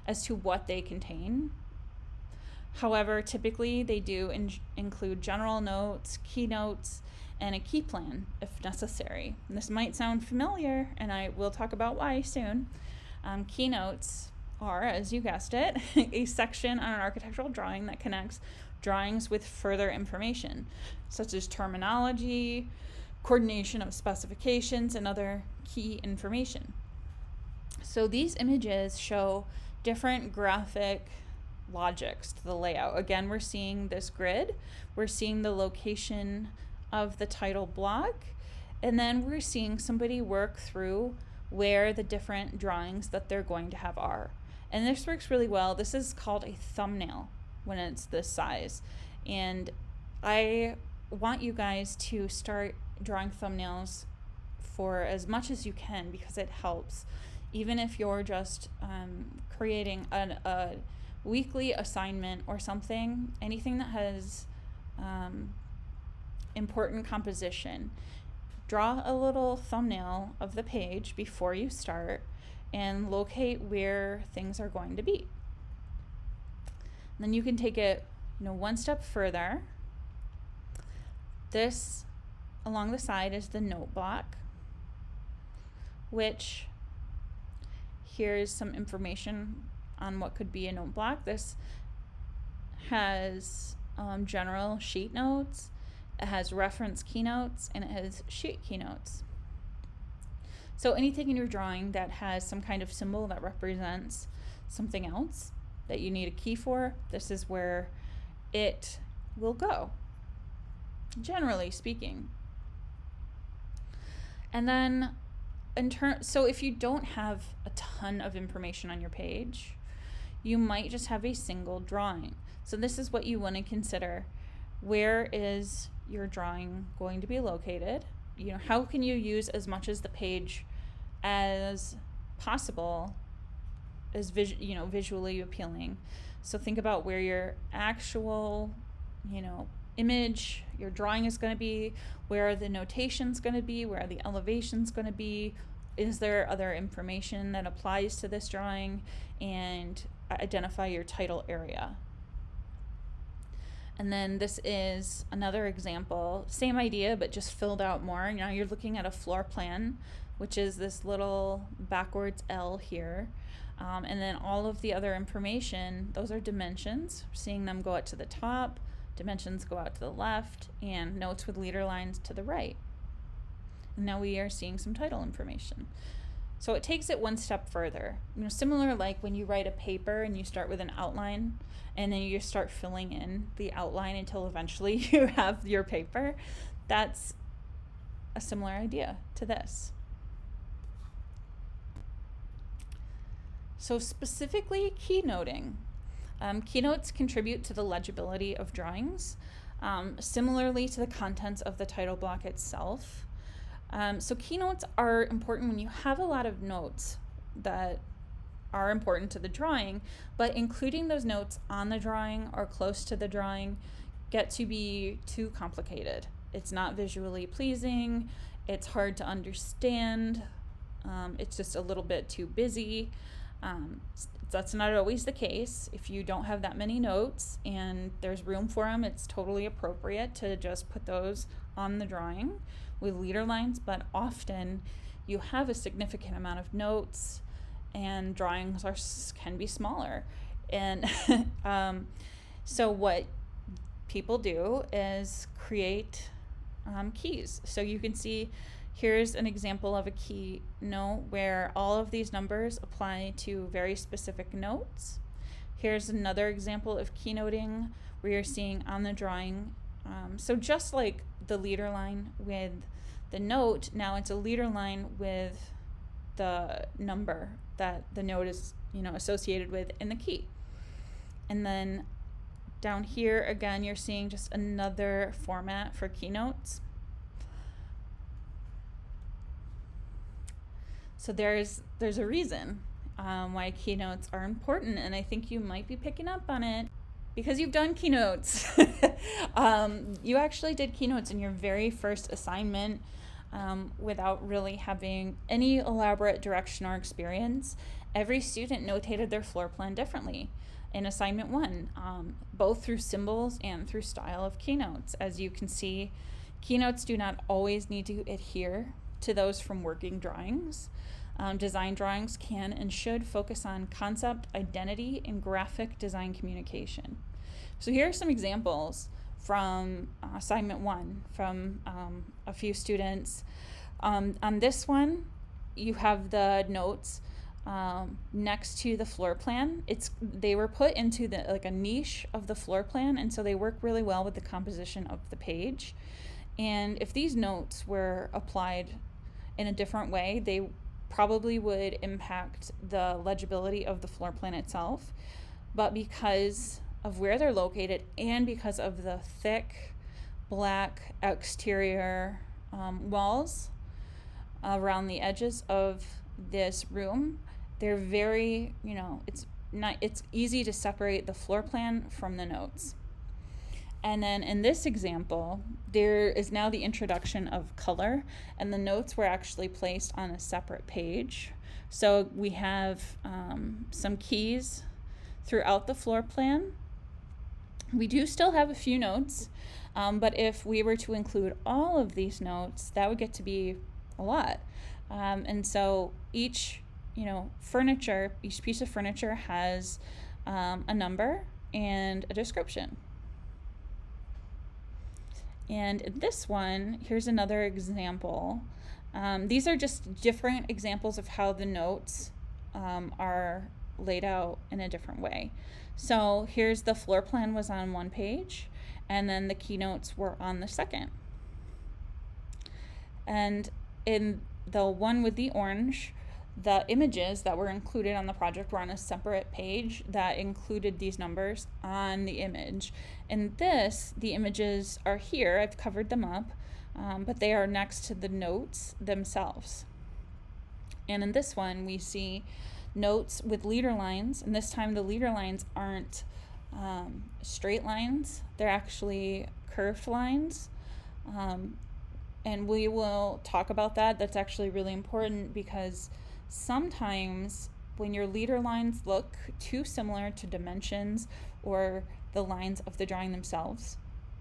Speaker 1: as to what they contain. However, typically they do include general notes, keynotes, and a key plan if necessary. And this might sound familiar, and I will talk about why soon. Keynotes are, as you guessed it, a section on an architectural drawing that connects drawings with further information, such as terminology, coordination of specifications, and other key information. So these images show different graphic logics to the layout. Again, we're seeing this grid, we're seeing the location of the title block, and then we're seeing somebody work through where the different drawings that they're going to have are. And this works really well. This is called a thumbnail when it's this size. And I want you guys to start drawing thumbnails for as much as you can because it helps. Even if you're just creating a weekly assignment or something, anything that has important composition, draw a little thumbnail of the page before you start and locate where things are going to be. Then you can take it, one step further. This along the side is the note block, which here's some information on what could be a note block. This has general sheet notes, it has reference keynotes, and it has sheet keynotes. So anything in your drawing that has some kind of symbol that represents something else that you need a key for, this is where it will go, generally speaking. And then so if you don't have a ton of information on your page, you might just have a single drawing. So this is what you want to consider. Where is your drawing going to be located? How can you use as much as the page as possible as visually appealing? So think about where your actual, image, your drawing is going to be, where are the notations going to be, where are the elevations going to be, is there other information that applies to this drawing, and identify your title area. And then this is another example, same idea, but just filled out more. Now you're looking at a floor plan, which is this little backwards L here. And then all of the other information, those are dimensions, seeing them go out to the top, dimensions go out to the left, and notes with leader lines to the right. And now we are seeing some title information. So it takes it one step further. Similar like when you write a paper and you start with an outline and then you start filling in the outline until eventually you have your paper. That's a similar idea to this. So specifically keynoting. Keynotes contribute to the legibility of drawings, similarly to the contents of the title block itself. So keynotes are important when you have a lot of notes that are important to the drawing, but including those notes on the drawing or close to the drawing get to be too complicated. It's not visually pleasing, it's hard to understand, it's just a little bit too busy. That's not always the case. If you don't have that many notes and there's room for them, it's totally appropriate to just put those on the drawing with leader lines, but often you have a significant amount of notes and drawings can be smaller. And so what people do is create keys. So you can see here's an example of a key note where all of these numbers apply to very specific notes. Here's another example of keynoting where you're seeing on the drawing. So just like the leader line with the note, now it's a leader line with the number that the note is associated with in the key. And then down here again you're seeing just another format for keynotes. So there's a reason why keynotes are important, and I think you might be picking up on it because you've done keynotes. You actually did keynotes in your very first assignment without really having any elaborate direction or experience. Every student notated their floor plan differently in assignment 1, both through symbols and through style of keynotes. As you can see, keynotes do not always need to adhere to those from working drawings. Design drawings can and should focus on concept, identity, and graphic design communication. So here are some examples from assignment 1 from a few students. On this one, you have the notes next to the floor plan. They were put into a niche of the floor plan, and so they work really well with the composition of the page. And if these notes were applied in a different way, they probably would impact the legibility of the floor plan itself. But because of where they're located and because of the thick black exterior walls around the edges of this room, they're very, it's easy to separate the floor plan from the notes. And then in this example, there is now the introduction of color, and the notes were actually placed on a separate page. So we have some keys throughout the floor plan, We do still have a few notes, but if we were to include all of these notes, that would get to be a lot. And so each piece of furniture has a number and a description. And in this one, here's another example. These are just different examples of how the notes are laid out in a different way. So here's the floor plan was on one page, and then the keynotes were on the second. And in the one with the orange, the images that were included on the project were on a separate page that included these numbers on the image. In this, the images are here. I've covered them up, but they are next to the notes themselves. And in this one, we see notes with leader lines, and this time the leader lines aren't straight lines. They're actually curved lines. And we will talk about that. That's actually really important because sometimes when your leader lines look too similar to dimensions or the lines of the drawing themselves,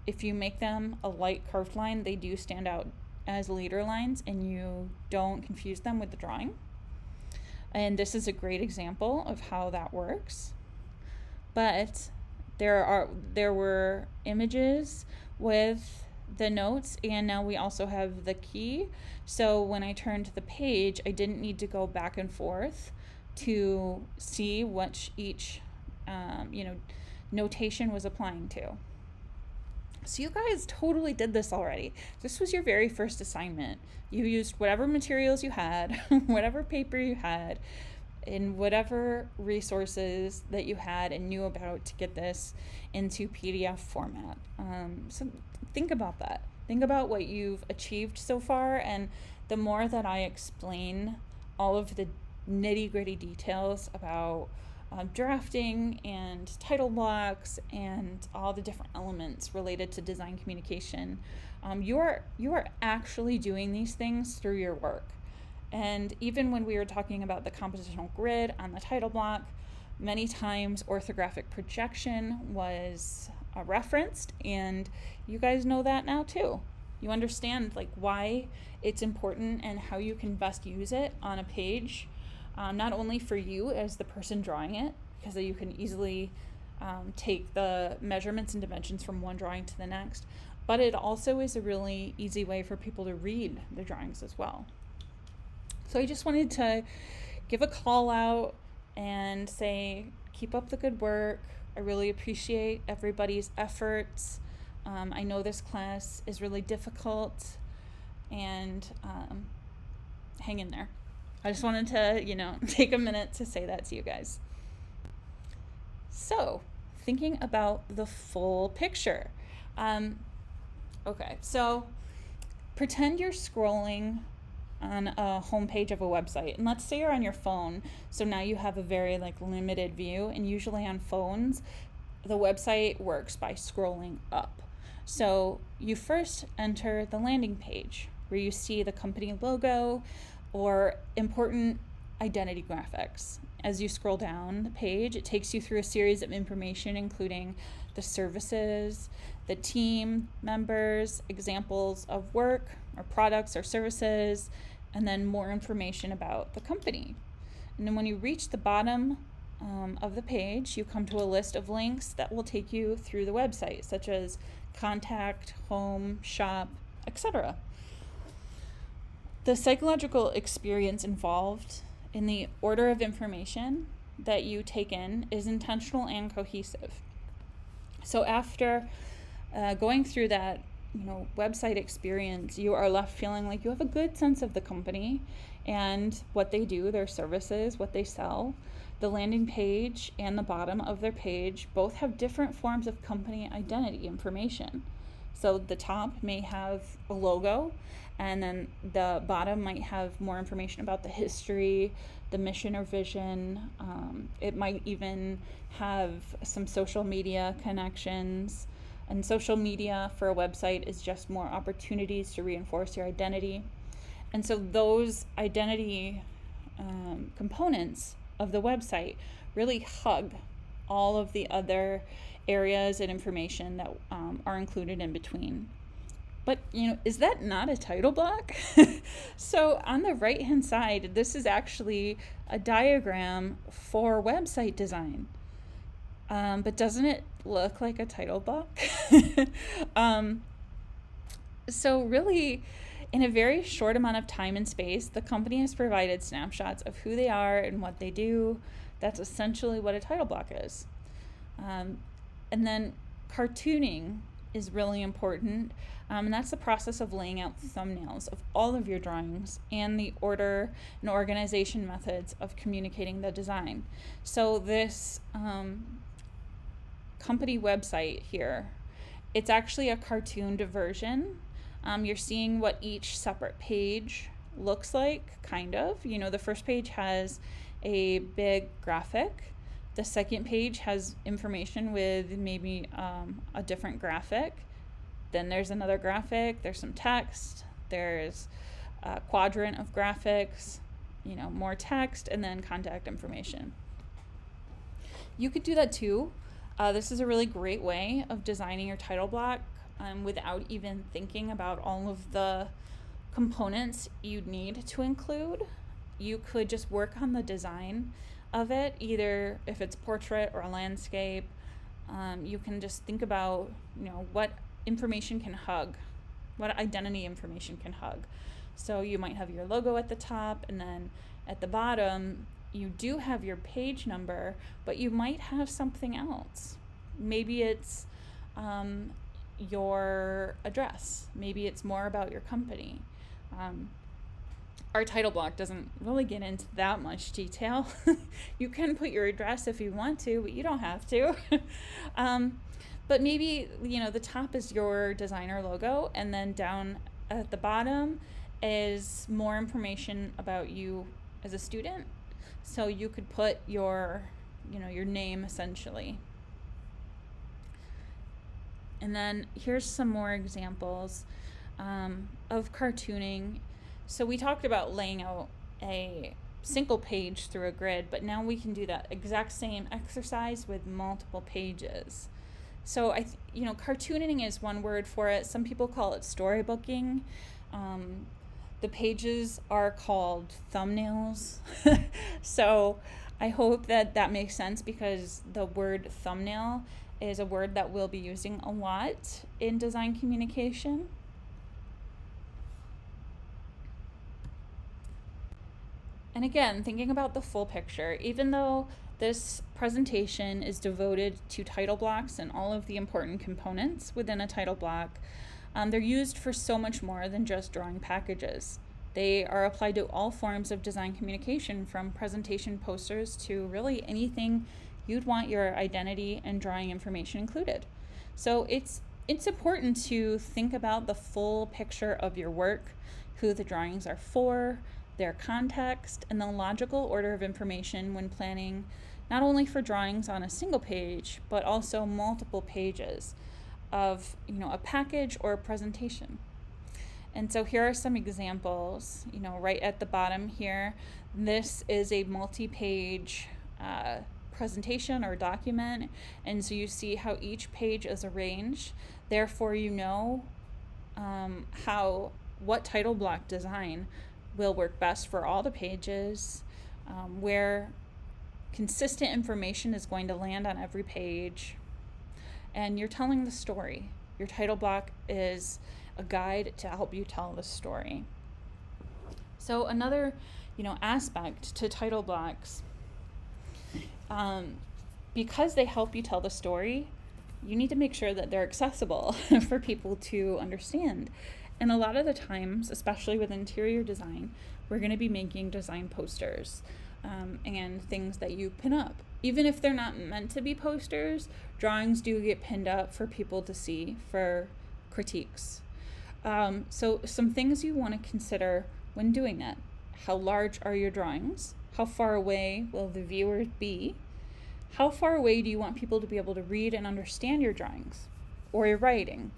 Speaker 1: if you make them a light curved line, they do stand out as leader lines and you don't confuse them with the drawing. And this is a great example of how that works. But there were images with the notes, and now we also have the key. So when I turned to the page, I didn't need to go back and forth to see what each notation was applying to. So you guys totally did this already. This was your very first assignment. You used whatever materials you had, whatever paper you had, and whatever resources that you had and knew about to get this into PDF format. So think about that. Think about what you've achieved so far, and the more that I explain all of the nitty-gritty details about drafting and title blocks and all the different elements related to design communication, you are actually doing these things through your work. And even when we were talking about the compositional grid on the title block, many times orthographic projection was referenced, and you guys know that now too. You understand why it's important and how you can best use it on a page. Not only for you as the person drawing it, because you can easily take the measurements and dimensions from one drawing to the next, but it also is a really easy way for people to read the drawings as well. So I just wanted to give a call out and say, keep up the good work. I really appreciate everybody's efforts. I know this class is really difficult, and hang in there. I just wanted to, take a minute to say that to you guys. So, thinking about the full picture. Okay, so pretend you're scrolling on a homepage of a website, and let's say you're on your phone, so now you have a very limited view, and usually on phones, the website works by scrolling up. So you first enter the landing page where you see the company logo or important identity graphics. As you scroll down the page, it takes you through a series of information, including the services, the team members, examples of work or products or services, and then more information about the company. And then when you reach the bottom of the page, you come to a list of links that will take you through the website, such as contact, home, shop, etc. The psychological experience involved in the order of information that you take in is intentional and cohesive. So after going through that website experience, you are left feeling like you have a good sense of the company and what they do, their services, what they sell. The landing page and the bottom of their page both have different forms of company identity information. So the top may have a logo, and then the bottom might have more information about the history, the mission or vision. It might even have some social media connections. And social media for a website is just more opportunities to reinforce your identity. And so those identity components of the website really hug all of the other areas and information that are included in between. But, is that not a title block? So on the right-hand side, this is actually a diagram for website design. But doesn't it look like a title block? So really, in a very short amount of time and space, the company has provided snapshots of who they are and what they do. That's essentially what a title block is. And then cartooning is really important. And that's the process of laying out thumbnails of all of your drawings and the order and organization methods of communicating the design. So this company website here, it's actually a cartooned version. You're seeing what each separate page looks like, kind of. The first page has a big graphic. The second page has information with maybe a different graphic. Then there's another graphic, there's some text, there's a quadrant of graphics, more text, and then contact information. You could do that too. This is a really great way of designing your title block without even thinking about all of the components you'd need to include. You could just work on the design of it, either if it's portrait or a landscape. You can just think about, what information can hug, what identity information can hug. So you might have your logo at the top, and then at the bottom you do have your page number, but you might have something else. Maybe it's your address. Maybe it's more about your company. Our title block doesn't really get into that much detail. You can put your address if you want to, but you don't have to. But maybe, the top is your designer logo, and then down at the bottom is more information about you as a student. So you could put your name essentially. And then here's some more examples of cartooning. So we talked about laying out a single page through a grid, but now we can do that exact same exercise with multiple pages. So cartooning is one word for it. Some people call it storybooking. The pages are called thumbnails. So I hope that makes sense, because the word thumbnail is a word that we'll be using a lot in design communication. And again, thinking about the full picture, even though this presentation is devoted to title blocks and all of the important components within a title block, they're used for so much more than just drawing packages. They are applied to all forms of design communication, from presentation posters to really anything you'd want your identity and drawing information included. So it's important to think about the full picture of your work, who the drawings are for, their context, and the logical order of information when planning not only for drawings on a single page, but also multiple pages of a package or a presentation. And so here are some examples, right at the bottom here. This is a multi-page presentation or document, and so you see how each page is arranged. Therefore, what title block design will work best for all the pages, where consistent information is going to land on every page, and you're telling the story. Your title block is a guide to help you tell the story. So another, aspect to title blocks, because they help you tell the story, you need to make sure that they're accessible for people to understand. And a lot of the times, especially with interior design, we're going to be making design posters and things that you pin up. Even if they're not meant to be posters, drawings do get pinned up for people to see for critiques. So some things you want to consider when doing that. How large are your drawings? How far away will the viewer be? How far away do you want people to be able to read and understand your drawings or your writing?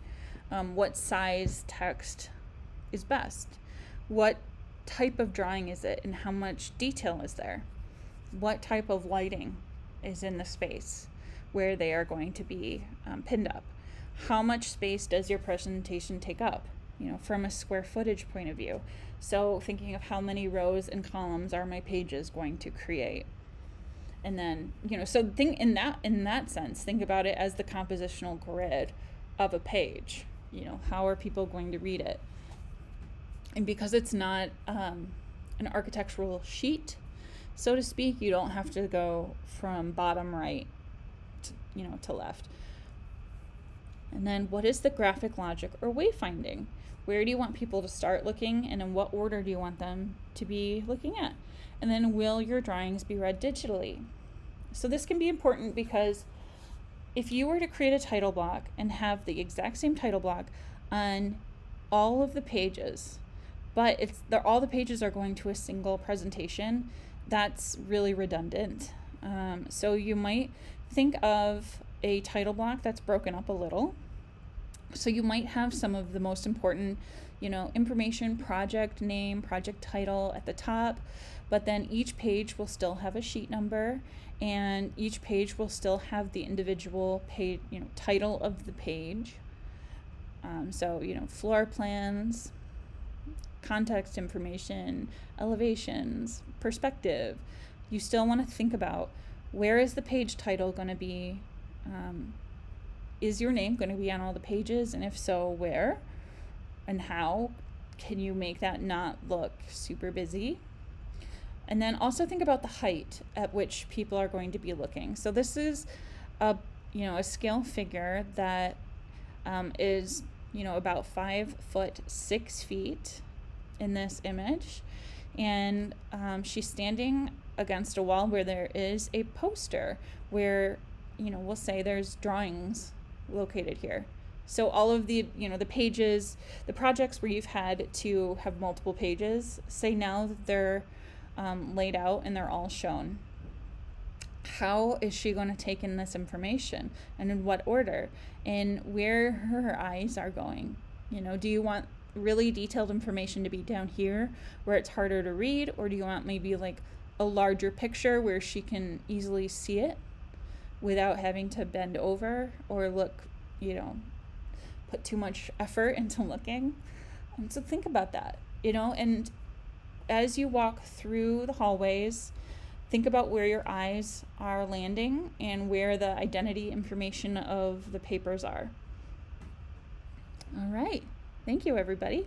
Speaker 1: What size text is best? What type of drawing is it, and how much detail is there? What type of lighting is in the space? where they are going to be pinned up. How much space does your presentation take up, from a square footage point of view? So thinking of how many rows and columns are my pages going to create. And then, so think in that sense, think about it as the compositional grid of a page. How are people going to read it? And because it's not an architectural sheet, so to speak, you don't have to go from bottom right to left. And then what is the graphic logic or wayfinding? Where do you want people to start looking, and in what order do you want them to be looking at? And then will your drawings be read digitally? So this can be important because if you were to create a title block and have the exact same title block on all of the pages, but all the pages are going to a single presentation, that's really redundant. So you might think of a title block that's broken up a little. So you might have some of the most important, information, project name, project title at the top, but then each page will still have a sheet number, and each page will still have the individual page, title of the page. So, floor plans, context information, elevations, perspective. You still want to think about, where is the page title going to be? Is your name going to be on all the pages? And if so, where? And how can you make that not look super busy? And then also think about the height at which people are going to be looking. So this is a scale figure that is about 5 foot 6 feet in this image, and she's standing against a wall where there is a poster where we'll say there's drawings located here. So all of the the pages, the projects where you've had to have multiple pages, say now that they're laid out and they're all shown. How is she going to take in this information, and in what order, and where her eyes are going? Do you want really detailed information to be down here where it's harder to read, or do you want maybe like a larger picture where she can easily see it without having to bend over or look, put too much effort into looking? So think about that, and as you walk through the hallways, think about where your eyes are landing and where the identity information of the papers are. All right. Thank you, everybody.